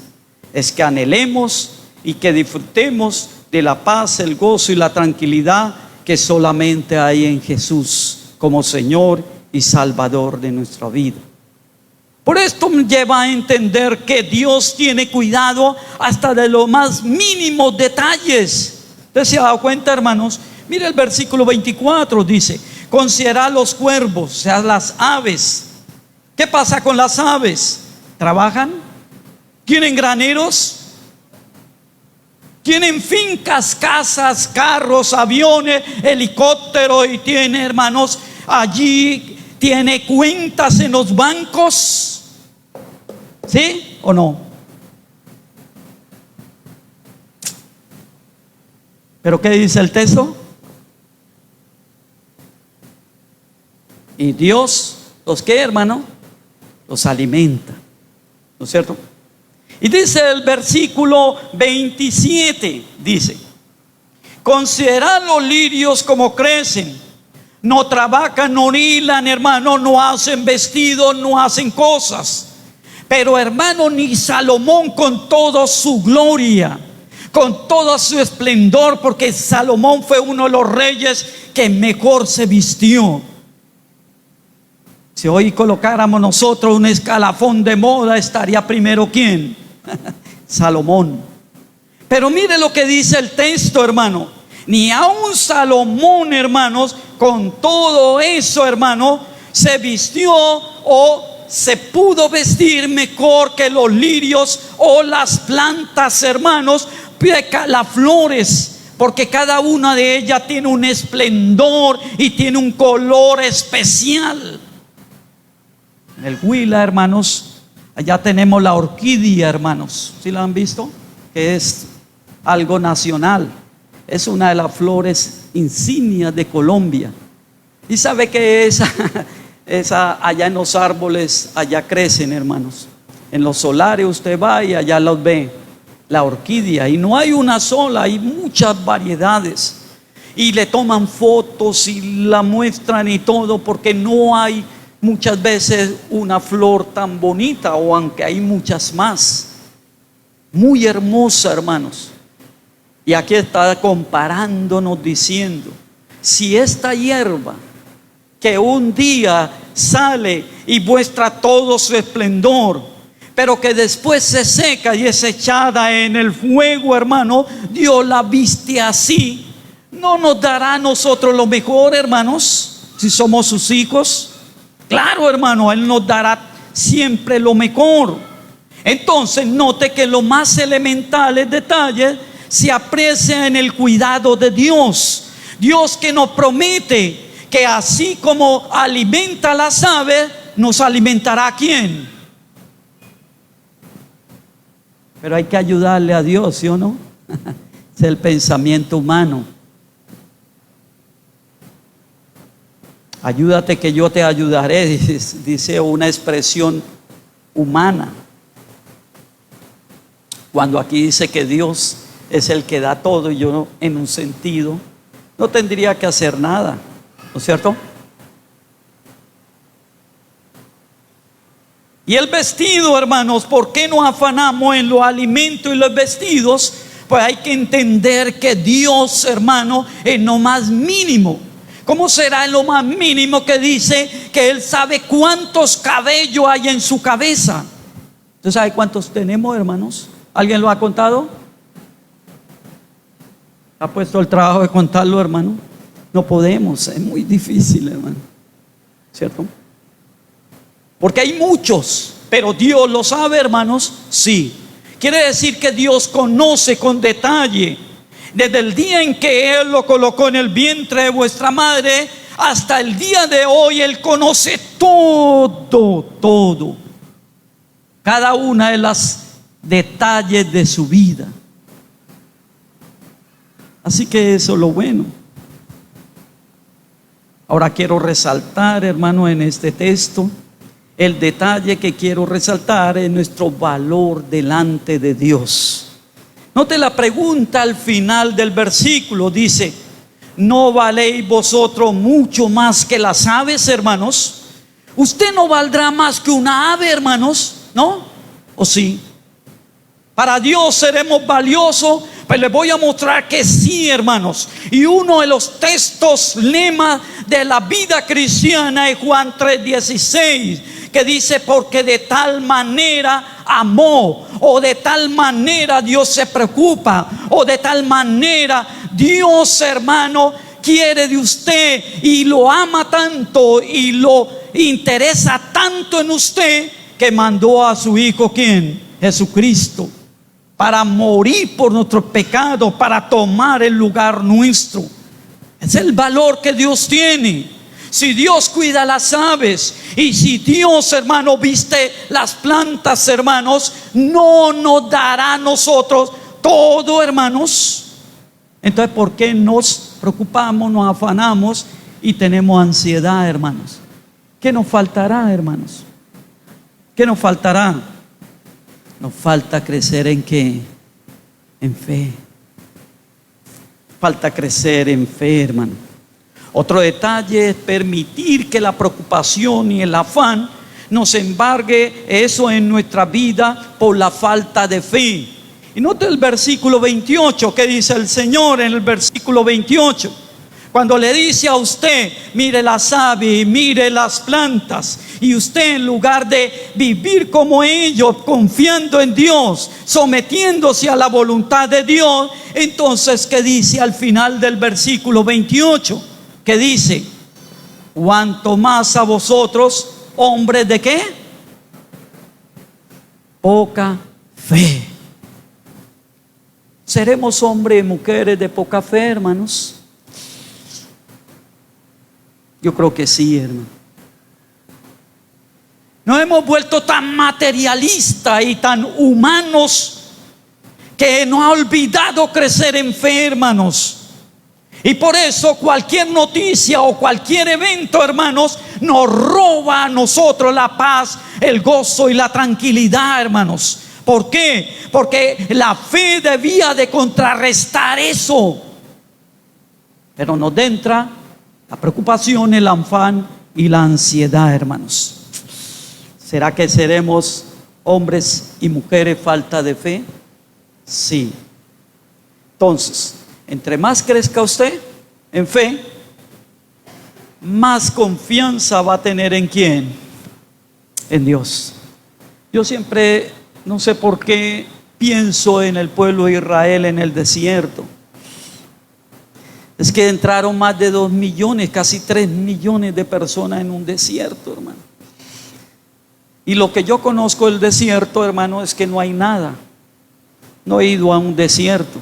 Es que anhelemos y que disfrutemos de la paz, el gozo y la tranquilidad que solamente hay en Jesús como Señor y Salvador de nuestra vida. Por esto me lleva a entender que Dios tiene cuidado hasta de los más mínimos detalles. ¿Usted se ha dado cuenta, hermanos? Mire el versículo 24, dice: considerad los cuervos, o sea, las aves. ¿Qué pasa con las aves? ¿Trabajan? ¿Tienen graneros? ¿Tienen fincas, casas, carros, aviones, helicópteros? Y tiene, hermanos, allí tiene cuentas en los bancos. ¿Sí o no? ¿Pero qué dice el texto? Y Dios, ¿los qué, hermano? Los alimenta, ¿no es cierto? Y dice el versículo 27, dice: considerad los lirios como crecen, no trabajan, no hilan, hermano, no hacen vestidos, no hacen cosas. Pero, hermano, ni Salomón con toda su gloria, con todo su esplendor, porque Salomón fue uno de los reyes que mejor se vistió. Si hoy colocáramos nosotros un escalafón de moda, estaría primero ¿quién? Salomón. Pero mire lo que dice el texto, hermano. Ni aun Salomón, hermanos, con todo eso, hermano, se vistió o se pudo vestir mejor que los lirios o las plantas, hermanos, las flores, porque cada una de ellas tiene un esplendor y tiene un color especial. En el Huila, hermanos, allá tenemos la orquídea, hermanos. ¿Sí la han visto? Que es algo nacional. Es una de las flores insignias de Colombia. Y sabe que esa allá en los árboles, allá crecen, hermanos. En los solares usted va y allá los ve. La orquídea. Y no hay una sola, hay muchas variedades. Y le toman fotos y la muestran y todo, porque no hay muchas veces una flor tan bonita, o aunque hay muchas más. Muy hermosa, hermanos. Y aquí está comparándonos diciendo: si esta hierba que un día sale y muestra todo su esplendor, pero que después se seca y es echada en el fuego, hermano, Dios la viste así, ¿no nos dará a nosotros lo mejor, hermanos? Si somos sus hijos. Claro, hermano, Él nos dará siempre lo mejor. Entonces note que los más elementales detalles se aprecia en el cuidado de Dios. Dios que nos promete que así como alimenta a las aves, nos alimentará ¿a quién? Pero hay que ayudarle a Dios, ¿sí o no? Es el pensamiento humano. Ayúdate que yo te ayudaré, dice una expresión humana. Cuando aquí dice que Dios es el que da todo, y yo en un sentido no tendría que hacer nada, ¿no es cierto? Y el vestido, hermanos, ¿por qué nos afanamos en los alimentos y los vestidos? Pues hay que entender que Dios, hermano, es lo más mínimo. ¿Cómo será en lo más mínimo que dice que Él sabe cuántos cabellos hay en su cabeza? ¿Usted sabe cuántos tenemos, hermanos? ¿Alguien lo ha contado? ¿Ha puesto el trabajo de contarlo, hermano? No podemos, es muy difícil, hermano, ¿cierto? Porque hay muchos, pero Dios lo sabe, hermanos, sí. Quiere decir que Dios conoce con detalle, desde el día en que Él lo colocó en el vientre de vuestra madre hasta el día de hoy. Él conoce todo, cada una de las detalles de su vida. Así que eso es lo bueno. Ahora quiero resaltar, hermano, en este texto, el detalle que quiero resaltar es nuestro valor delante de Dios. Note la pregunta al final del versículo, dice: ¿no valéis vosotros mucho más que las aves, hermanos? ¿Usted no valdrá más que una ave, hermanos? ¿No? ¿O sí? Para Dios seremos valiosos. Pues les voy a mostrar que sí, hermanos. Y uno de los textos lema de la vida cristiana es Juan 3:16, que dice: porque de tal manera amó, o de tal manera Dios se preocupa, o de tal manera Dios, hermano, quiere de usted y lo ama tanto y lo interesa tanto en usted, que mandó a su Hijo, ¿quién? Jesucristo, para morir por nuestros pecados, para tomar el lugar nuestro. Es el valor que Dios tiene. Si Dios cuida las aves, y si Dios, hermano, viste las plantas, hermanos, no nos dará a nosotros todo, hermanos. Entonces, ¿por qué nos preocupamos, nos afanamos y tenemos ansiedad, hermanos? ¿Qué nos faltará, hermanos? ¿Qué nos faltará? Nos falta crecer ¿en qué? En fe. Falta crecer en fe, hermano. Otro detalle es permitir que la preocupación y el afán nos embargue eso en nuestra vida por la falta de fe. Y note el versículo 28, que dice el Señor en el versículo 28. Cuando le dice a usted: mire las aves, mire las plantas, y usted, en lugar de vivir como ellos, confiando en Dios, sometiéndose a la voluntad de Dios, entonces, ¿qué dice al final del versículo 28? ¿Qué dice? Cuanto más a vosotros, hombres de ¿qué? Poca fe. ¿Seremos hombres y mujeres de poca fe, hermanos? Yo creo que sí, hermano. Nos hemos vuelto tan materialistas y tan humanos que nos ha olvidado crecer en fe, hermanos. Y por eso cualquier noticia o cualquier evento, hermanos, nos roba a nosotros la paz, el gozo y la tranquilidad, hermanos. ¿Por qué? Porque la fe debía de contrarrestar eso. Pero nos entra la preocupación, el afán y la ansiedad, hermanos. ¿Será que seremos hombres y mujeres falta de fe? Sí. Entonces, entre más crezca usted en fe, más confianza va a tener ¿en quién? En Dios. Yo siempre, no sé por qué, pienso en el pueblo de Israel en el desierto. Es que entraron más de 2 millones, casi 3 millones de personas en un desierto, hermano. Y lo que yo conozco del desierto, hermano, es que no hay nada. No he ido a un desierto,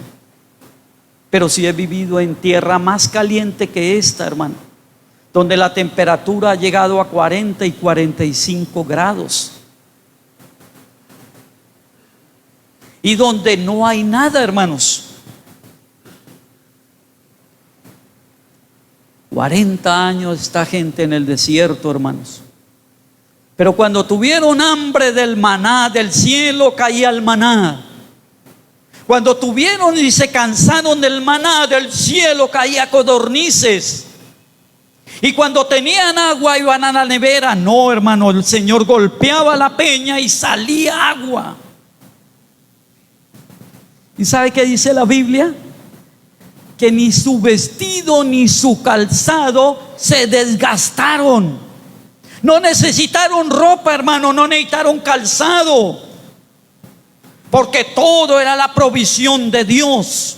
pero sí he vivido en tierra más caliente que esta, hermano, donde la temperatura ha llegado a 40 y 45 grados. Y donde no hay nada, hermanos. 40 años esta gente en el desierto, hermanos. Pero cuando tuvieron hambre del maná, del cielo caía el maná. Cuando tuvieron y se cansaron del maná, del cielo caía codornices. Y cuando tenían agua iban a la nevera. No, hermano, el Señor golpeaba la peña y salía agua. ¿Y sabe qué dice la Biblia? Que ni su vestido ni su calzado se desgastaron. No necesitaron ropa, hermano, no necesitaron calzado, porque todo era la provisión de Dios.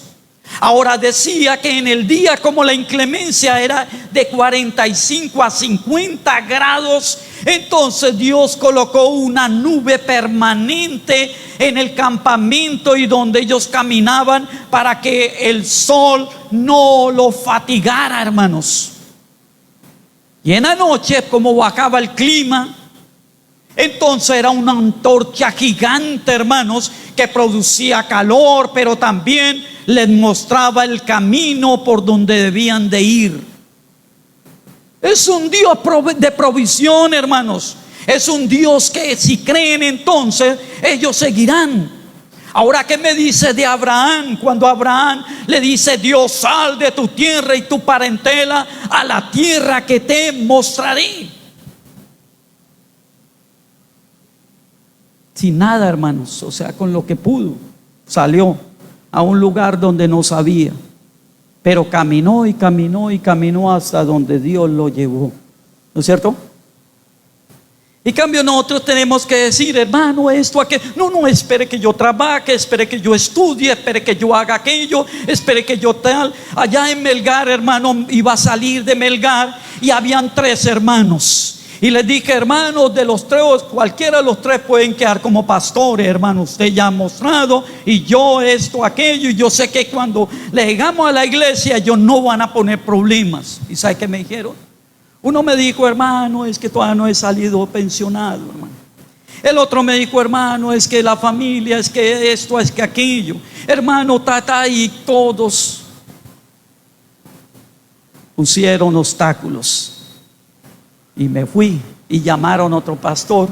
Ahora decía que en el día, como la inclemencia era de 45 a 50 grados, entonces Dios colocó una nube permanente en el campamento y donde ellos caminaban, para que el sol no los fatigara, hermanos. Y en la noche, como bajaba el clima, entonces era una antorcha gigante, hermanos, que producía calor, pero también les mostraba el camino por donde debían de ir. Es un Dios de provisión, hermanos. Es un Dios que, si creen, entonces ellos seguirán. Ahora, ¿qué me dice de Abraham? Cuando Abraham le dice: Dios, sal de tu tierra y tu parentela a la tierra que te mostraré. Sin nada, hermanos, o sea, con lo que pudo, salió a un lugar donde no sabía, pero caminó y caminó y caminó hasta donde Dios lo llevó, ¿no es cierto? En cambio, nosotros tenemos que decir: hermano, esto, aquello. No, espere que yo trabaje, espere que yo estudie, espere que yo haga aquello, espere que yo tal. Allá en Melgar, hermano, iba a salir de Melgar y habían 3 hermanos. Y les dije: hermanos, de los 3, cualquiera de los 3 pueden quedar como pastores, hermano. Usted ya ha mostrado, y yo esto, aquello. Y yo sé que cuando le llegamos a la iglesia, ellos no van a poner problemas. ¿Y sabe qué me dijeron? Uno me dijo: hermano, es que todavía no he salido pensionado, hermano. El otro me dijo: hermano, es que la familia, es que esto, es que aquello. Hermano, tata, y todos pusieron obstáculos. Y me fui y llamaron a otro pastor.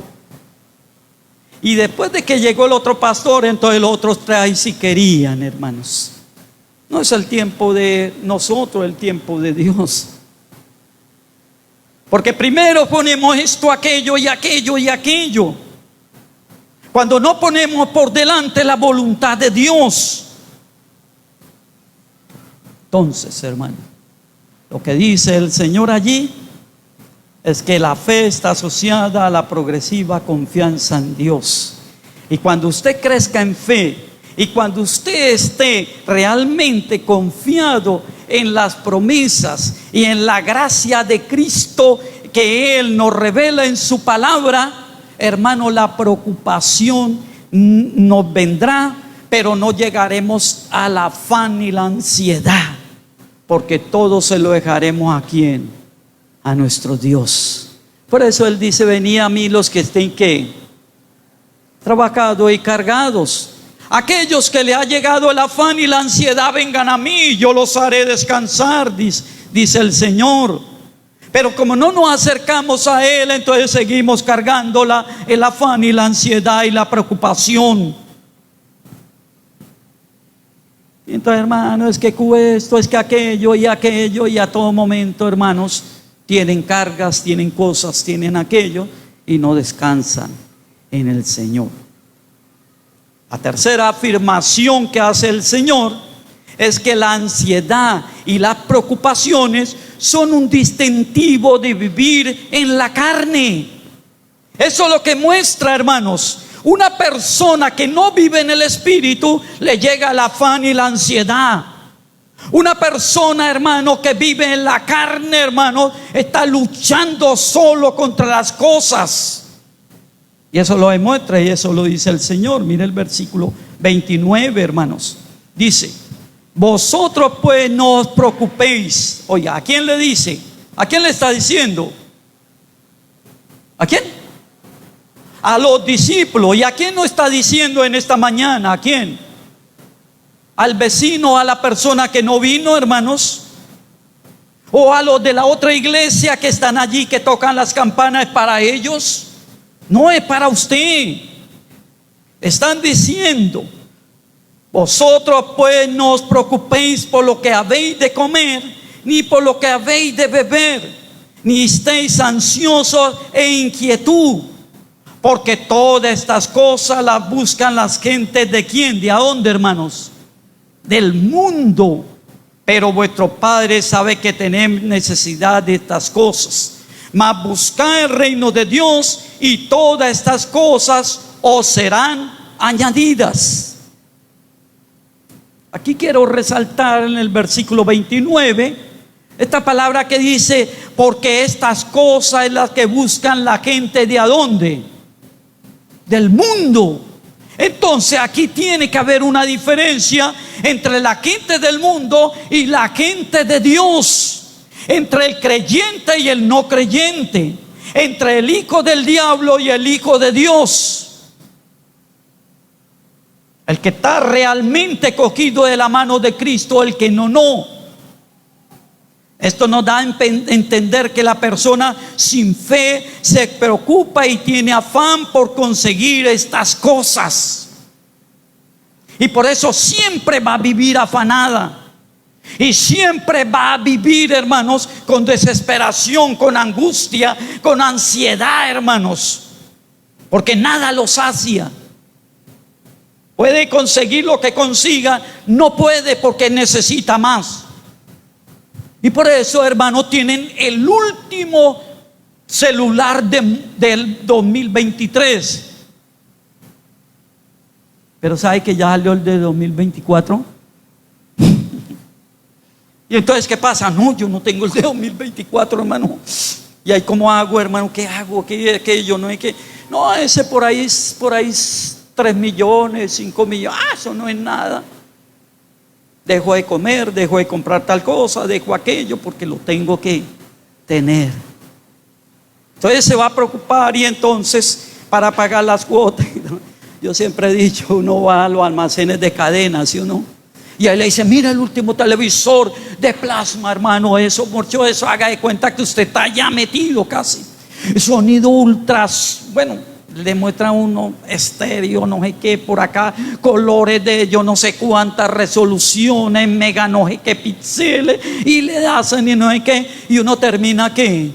Y después de que llegó el otro pastor, entonces los otros 3 ahí sí querían, hermanos. No es el tiempo de nosotros, el tiempo de Dios. Porque primero ponemos esto, aquello y aquello y aquello, cuando no ponemos por delante la voluntad de Dios. Entonces, hermano, lo que dice el Señor allí es que la fe está asociada a la progresiva confianza en Dios. Y cuando usted crezca en fe, y cuando usted esté realmente confiado en las promesas y en la gracia de Cristo que Él nos revela en su palabra, hermano, la preocupación nos vendrá, pero no llegaremos al afán ni la ansiedad, porque todo se lo dejaremos a ¿quién? A nuestro Dios. Por eso Él dice: venid a mí los que estén ¿qué? Trabajados y cargados. Aquellos que le ha llegado el afán y la ansiedad, vengan a mí, yo los haré descansar, dice el Señor. Pero como no nos acercamos a Él, entonces seguimos cargando el afán y la ansiedad y la preocupación. Y entonces, hermano, es que esto, es que aquello, y a todo momento, hermanos, tienen cargas, tienen cosas, tienen aquello, y no descansan en el Señor. La tercera afirmación que hace el Señor es que la ansiedad y las preocupaciones son un distintivo de vivir en la carne. Eso es lo que muestra, hermanos. Una persona que no vive en el Espíritu, le llega el afán y la ansiedad. Una persona, hermano, que vive en la carne, hermano, está luchando solo contra las cosas. Y eso lo demuestra, y eso lo dice el Señor. Mire el versículo 29, hermanos. Dice: vosotros pues no os preocupéis. Oiga, ¿a quién le dice? ¿A quién le está diciendo? ¿A quién? A los discípulos. ¿Y a quién no está diciendo en esta mañana? ¿A quién? ¿Al vecino, a la persona que no vino, hermanos? ¿O a los de la otra iglesia que están allí, que tocan las campanas? ¿Para ellos? No, es para usted. Están diciendo: vosotros pues no os preocupéis por lo que habéis de comer, ni por lo que habéis de beber, ni estéis ansiosos e inquietud, porque todas estas cosas las buscan las gentes ¿de quién? ¿De a dónde, hermanos? Del mundo. Pero vuestro Padre sabe que tenéis necesidad de estas cosas. Mas buscad el reino de Dios, y todas estas cosas os serán añadidas. Aquí quiero resaltar en el versículo 29 esta palabra que dice: porque estas cosas es las que buscan la gente ¿de a dónde? Del mundo. Entonces aquí tiene que haber una diferencia entre la gente del mundo y la gente de Dios, entre el creyente y el no creyente, entre el hijo del diablo y el hijo de Dios. El que está realmente cogido de la mano de Cristo, el que no. Esto nos da a entender que la persona sin fe se preocupa y tiene afán por conseguir estas cosas. Y por eso siempre va a vivir afanada. Y siempre va a vivir, hermanos, con desesperación, con angustia, con ansiedad, hermanos. Porque nada lo sacia. Puede conseguir lo que consiga, no puede porque necesita más. Y por eso, hermanos, tienen el último celular del 2023. Pero ¿sabe que ya salió el de 2024? Y entonces, ¿qué pasa? No, yo no tengo el de 2024, hermano. Y ahí, ¿cómo hago, hermano? ¿Qué hago? ¿Qué yo no hay que? No, ese por ahí es 3 millones, 5 millones. Eso no es nada. Dejo de comer, dejo de comprar tal cosa, dejo aquello porque lo tengo que tener. Entonces se va a preocupar y entonces para pagar las cuotas. Yo siempre he dicho, uno va a los almacenes de cadena, ¿sí o no? Y ahí le dice, mira el último televisor de plasma, hermano, eso, mucho eso, haga de cuenta que usted está ya metido casi. Sonido ultras, bueno, le muestra uno estéreo, no sé qué, por acá, colores de yo no sé cuántas resoluciones, mega no sé qué píxeles, y le hacen y no sé qué, y uno termina ¿qué?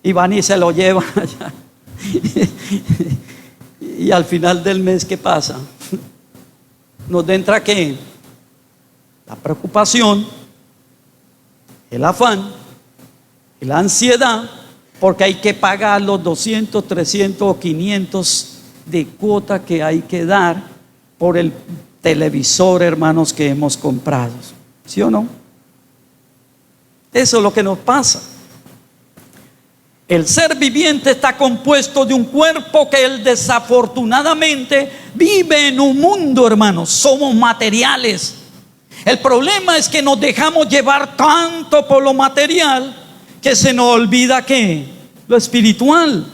Y van y se lo llevan allá. Y al final del mes, ¿qué pasa? Nos entra ¿qué? La preocupación, el afán, la ansiedad, porque hay que pagar los 200, 300 o 500 de cuota que hay que dar por el televisor, hermanos, que hemos comprado. ¿Sí o no? Eso es lo que nos pasa. El ser viviente está compuesto de un cuerpo que él desafortunadamente vive en un mundo, hermanos. Somos materiales. El problema es que nos dejamos llevar tanto por lo material que se nos olvida ¿qué? Lo espiritual.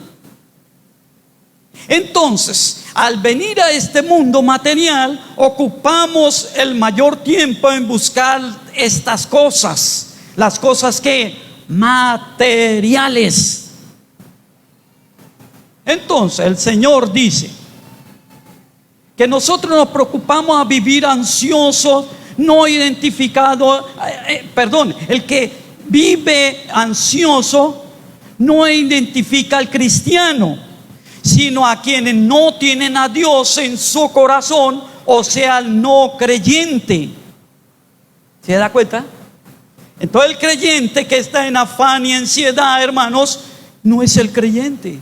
Entonces, al venir a este mundo material, ocupamos el mayor tiempo en buscar estas cosas. Las cosas que materiales. Entonces el Señor dice que nosotros nos preocupamos a vivir ansiosos, no identificado, el que vive ansioso no identifica al cristiano, sino a quienes no tienen a Dios en su corazón, o sea, al no creyente. ¿Se da cuenta? Entonces el creyente que está en afán y ansiedad, hermanos, no es el creyente.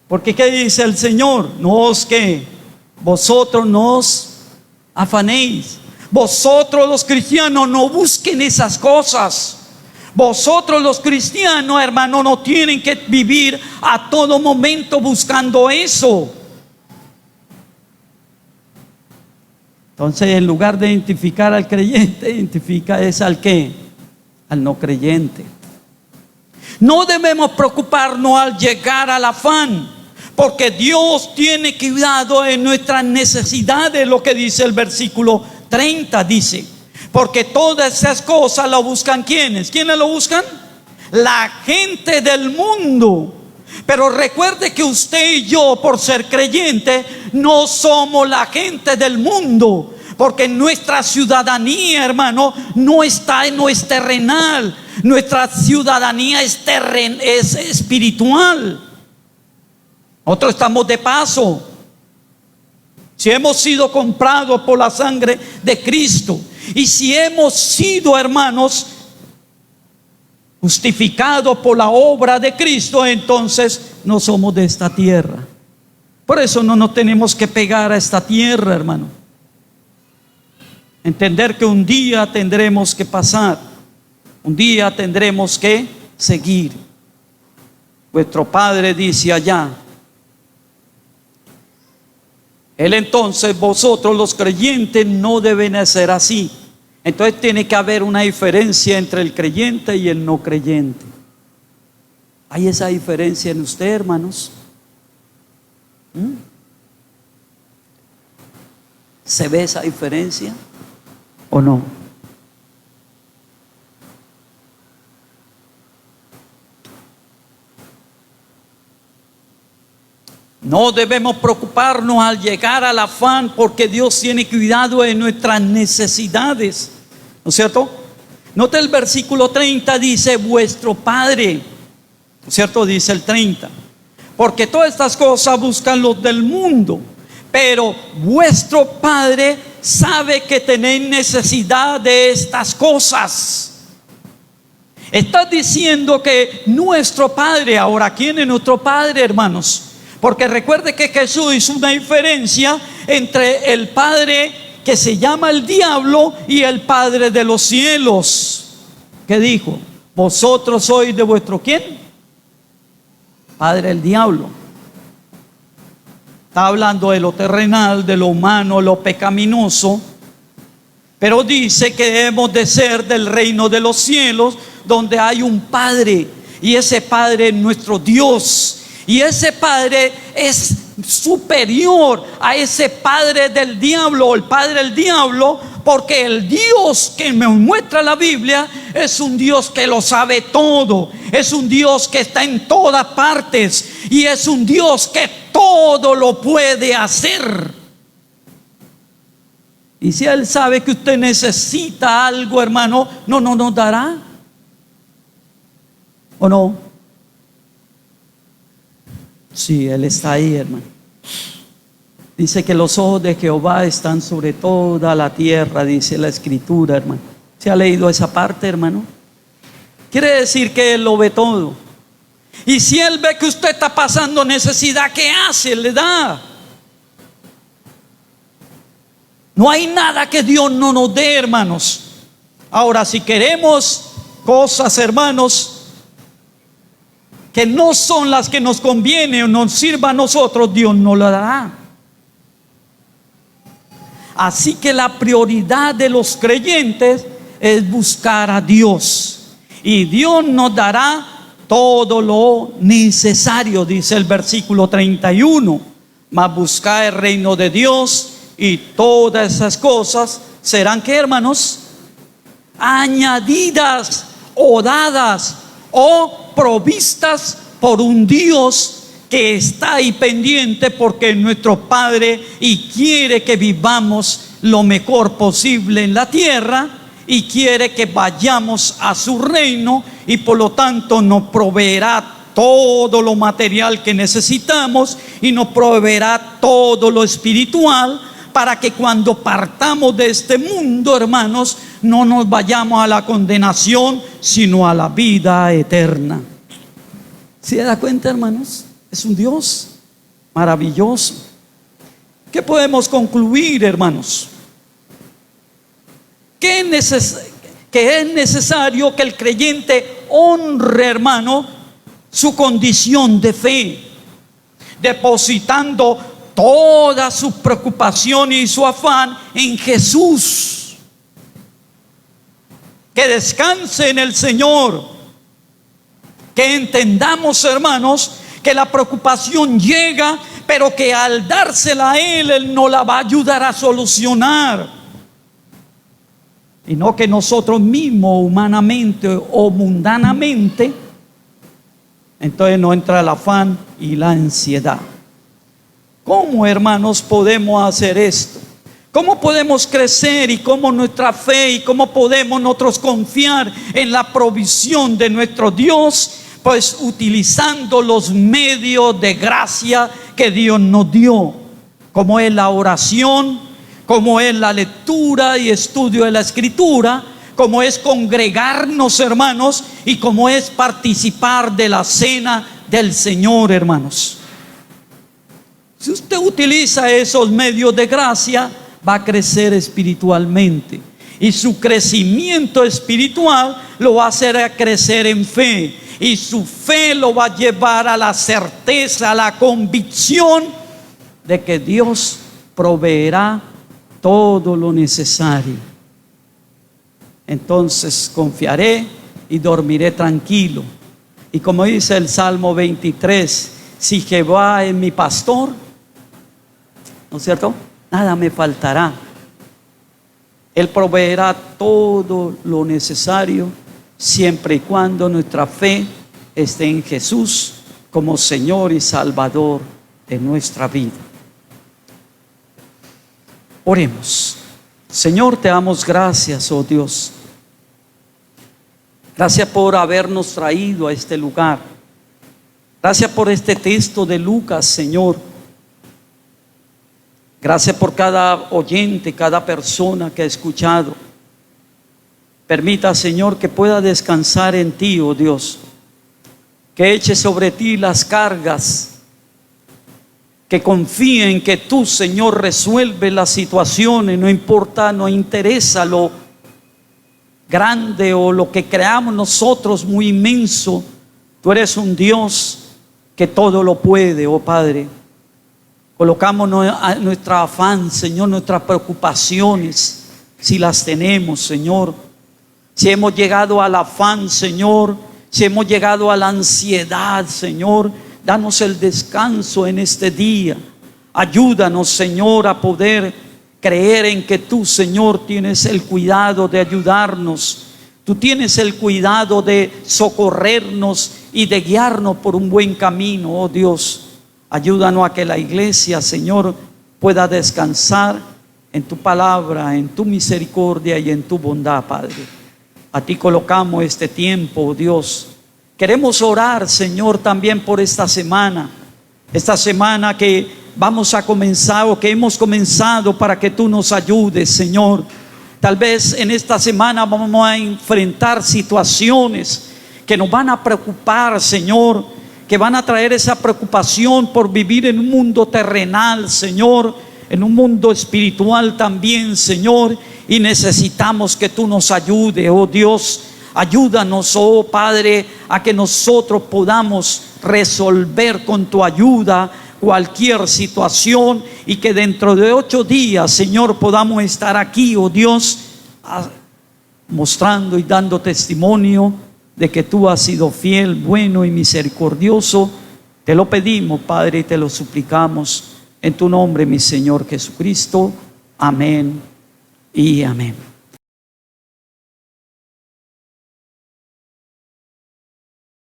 Porque ¿qué dice el Señor? No os que vosotros no os afanéis. Vosotros los cristianos no busquen esas cosas. Vosotros los cristianos, hermanos, no tienen que vivir a todo momento buscando eso. Entonces, en lugar de identificar al creyente, identifica es al ¿qué? Al no creyente. No debemos preocuparnos al llegar al afán, porque Dios tiene cuidado en nuestras necesidades. Lo que dice el versículo 30, dice, porque todas esas cosas lo buscan ¿quiénes? ¿Quiénes lo buscan? La gente del mundo. Pero recuerde que usted y yo, por ser creyente, no somos la gente del mundo, porque nuestra ciudadanía, hermano, no es terrenal. Nuestra ciudadanía es espiritual. Nosotros estamos de paso. Si hemos sido comprados por la sangre de Cristo, y si hemos sido, hermanos, justificados por la obra de Cristo, entonces no somos de esta tierra. Por eso no nos tenemos que pegar a esta tierra, hermano. Entender que un día tendremos que pasar, un día tendremos que seguir. Vuestro Padre dice allá. Él entonces, vosotros los creyentes no deben ser así. Entonces tiene que haber una diferencia entre el creyente y el no creyente. ¿Hay esa diferencia en usted, hermanos? ¿Se ve esa diferencia o no? No debemos preocuparnos al llegar al afán, porque Dios tiene cuidado de nuestras necesidades, ¿no es cierto? Note el versículo 30, dice vuestro Padre, ¿no es cierto? Dice el 30, porque todas estas cosas buscan los del mundo, pero vuestro Padre sabe que tenéis necesidad de estas cosas. Está diciendo que nuestro Padre, ahora, ¿quién es nuestro Padre, hermanos? Porque recuerde que Jesús hizo una diferencia entre el Padre que se llama el diablo y el Padre de los cielos. ¿Qué dijo? Vosotros sois de vuestro ¿quién? Padre el diablo. Está hablando de lo terrenal, de lo humano, lo pecaminoso. Pero dice que debemos de ser del reino de los cielos, donde hay un Padre. Y ese Padre es nuestro Dios. Y ese Padre es superior a ese padre del diablo, el padre del diablo, porque el Dios que me muestra la Biblia es un Dios que lo sabe todo, es un Dios que está en todas partes y es un Dios que todo lo puede hacer. Y si Él sabe que usted necesita algo, hermano, no nos dará, ¿o no? Sí, Él está ahí, hermano. Dice que los ojos de Jehová están sobre toda la tierra, dice la Escritura, hermano. ¿Se ha leído esa parte, hermano? Quiere decir que Él lo ve todo. Y si Él ve que usted está pasando necesidad, ¿qué hace? Le da. No hay nada que Dios no nos dé, hermanos. Ahora, si queremos cosas, hermanos, que no son las que nos conviene o nos sirva a nosotros, Dios no lo dará. Así que la prioridad de los creyentes es buscar a Dios. Y Dios nos dará todo lo necesario, dice el versículo 31. Mas buscad el reino de Dios y todas esas cosas serán, ¿qué, hermanos? Añadidas o dadas o provistas por un Dios que está ahí pendiente, porque es nuestro Padre y quiere que vivamos lo mejor posible en la tierra y quiere que vayamos a su reino, y por lo tanto nos proveerá todo lo material que necesitamos y nos proveerá todo lo espiritual, para que cuando partamos de este mundo, hermanos, no nos vayamos a la condenación, sino a la vida eterna. ¿Se da cuenta, hermanos? Es un Dios maravilloso. ¿Qué podemos concluir, hermanos? Que es necesario que el creyente honre, hermano, su condición de fe, depositando toda su preocupación y su afán en Jesús. Que descanse en el Señor. Que entendamos, hermanos, que la preocupación llega, pero que al dársela a Él nos la va a ayudar a solucionar. Y no que nosotros mismos, humanamente o mundanamente, entonces nos entra el afán y la ansiedad. ¿Cómo, hermanos, podemos hacer esto? ¿Cómo podemos crecer y cómo nuestra fe y cómo podemos nosotros confiar en la provisión de nuestro Dios? Pues utilizando los medios de gracia que Dios nos dio, como es la oración, como es la lectura y estudio de la Escritura, como es congregarnos, hermanos, y como es participar de la cena del Señor, hermanos. Si usted utiliza esos medios de gracia, va a crecer espiritualmente, y su crecimiento espiritual lo va a hacer crecer en fe, y su fe lo va a llevar a la certeza, a la convicción de que Dios proveerá todo lo necesario. Entonces confiaré y dormiré tranquilo. Y como dice el Salmo 23, si Jehová es mi pastor, ¿no es cierto?, nada me faltará. Él proveerá todo lo necesario, siempre y cuando nuestra fe esté en Jesús como Señor y Salvador de nuestra vida. Oremos. Señor, te damos gracias, oh Dios. Gracias por habernos traído a este lugar. Gracias por este texto de Lucas, Señor. Gracias por cada oyente, cada persona que ha escuchado. Permita, Señor, que pueda descansar en ti, oh Dios. Que eche sobre ti las cargas. Que confíe en que tú, Señor, resuelves las situaciones. No importa, no interesa lo grande o lo que creamos nosotros muy inmenso. Tú eres un Dios que todo lo puede, oh Padre. Colocamos nuestro afán, Señor, nuestras preocupaciones, si las tenemos, Señor. Si hemos llegado al afán, Señor, si hemos llegado a la ansiedad, Señor, danos el descanso en este día. Ayúdanos, Señor, a poder creer en que tú, Señor, tienes el cuidado de ayudarnos. Tú tienes el cuidado de socorrernos y de guiarnos por un buen camino, oh Dios. Ayúdanos a que la iglesia, Señor, pueda descansar en tu palabra, en tu misericordia y en tu bondad, Padre. A ti colocamos este tiempo, oh Dios. Queremos orar, Señor, también por esta semana que vamos a comenzar o que hemos comenzado, para que tú nos ayudes, Señor. Tal vez en esta semana vamos a enfrentar situaciones que nos van a preocupar, Señor, que van a traer esa preocupación por vivir en un mundo terrenal, Señor, en un mundo espiritual también, Señor, y necesitamos que tú nos ayudes, oh Dios. Ayúdanos, oh Padre, a que nosotros podamos resolver con tu ayuda cualquier situación, y que dentro de 8 días, Señor, podamos estar aquí, oh Dios, mostrando y dando testimonio de que tú has sido fiel, bueno y misericordioso. Te lo pedimos, Padre, y te lo suplicamos en tu nombre, mi Señor Jesucristo. Amén y amén.